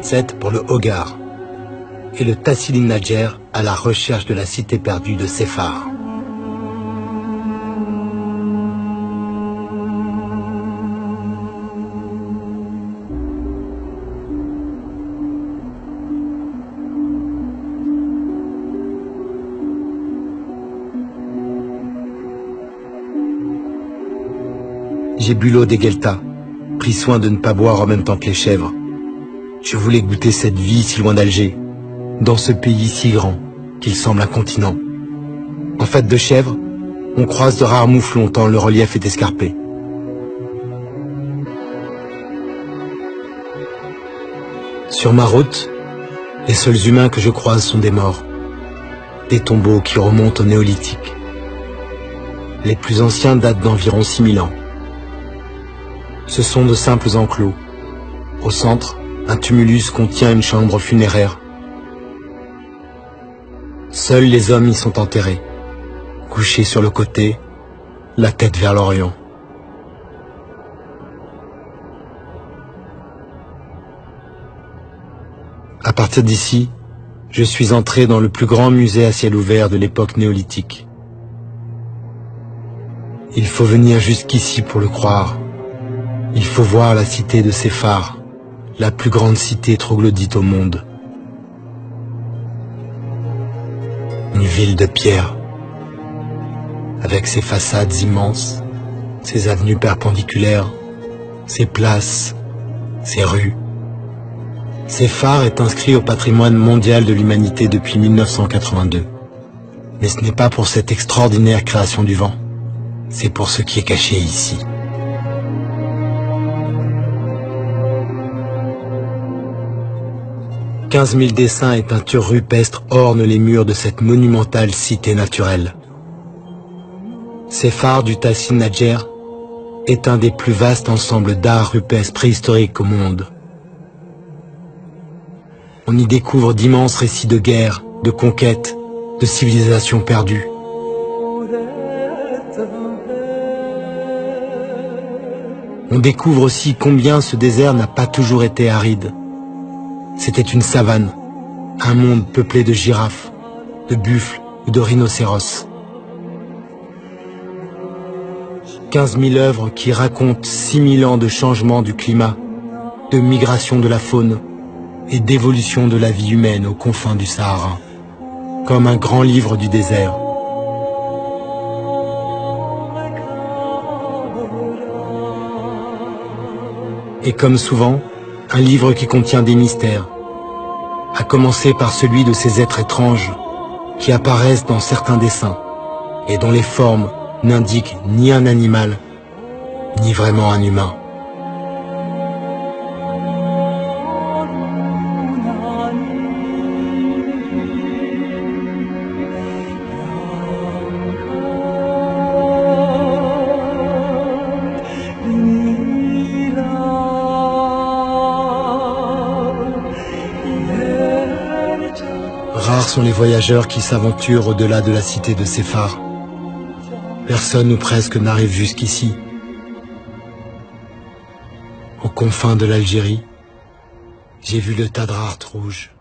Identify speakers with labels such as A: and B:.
A: 7 pour le Hogar, et le Tassili Nadjer à la recherche de la cité perdue de Séphar. J'ai bu l'eau des Gueltas, pris soin de ne pas boire en même temps que les chèvres. Je voulais goûter cette vie si loin d'Alger, dans ce pays si grand qu'il semble un continent. En fait de chèvres, on croise de rares mouflons tant le relief est escarpé. Sur ma route, les seuls humains que je croise sont des morts, des tombeaux qui remontent au néolithique. Les plus anciens datent d'environ 6000 ans. Ce sont de simples enclos. Au centre, un tumulus contient une chambre funéraire. Seuls les hommes y sont enterrés, couchés sur le côté, la tête vers l'Orient. À partir d'ici, je suis entré dans le plus grand musée à ciel ouvert de l'époque néolithique. Il faut venir jusqu'ici pour le croire. Il faut voir la cité de Séphar, la plus grande cité troglodyte au monde. Une ville de pierre, avec ses façades immenses, ses avenues perpendiculaires, ses places, ses rues. Séphar est inscrit au patrimoine mondial de l'humanité depuis 1982. Mais ce n'est pas pour cette extraordinaire création du vent, c'est pour ce qui est caché ici. 15 000 dessins et peintures rupestres ornent les murs de cette monumentale cité naturelle. Séphar du Tassili Nadjer est un des plus vastes ensembles d'art rupestre préhistorique au monde. On y découvre d'immenses récits de guerre, de conquête, de civilisations perdues. On découvre aussi combien ce désert n'a pas toujours été aride. C'était une savane, un monde peuplé de girafes, de buffles ou de rhinocéros. 15 000 œuvres qui racontent 6 000 ans de changement du climat, de migration de la faune et d'évolution de la vie humaine aux confins du Sahara, comme un grand livre du désert. Et comme souvent, un livre qui contient des mystères, à commencer par celui de ces êtres étranges qui apparaissent dans certains dessins et dont les formes n'indiquent ni un animal, ni vraiment un humain. Rares sont les voyageurs qui s'aventurent au-delà de la cité de Séphar. Personne ou presque n'arrive jusqu'ici. Aux confins de l'Algérie, j'ai vu le Tadrart rouge.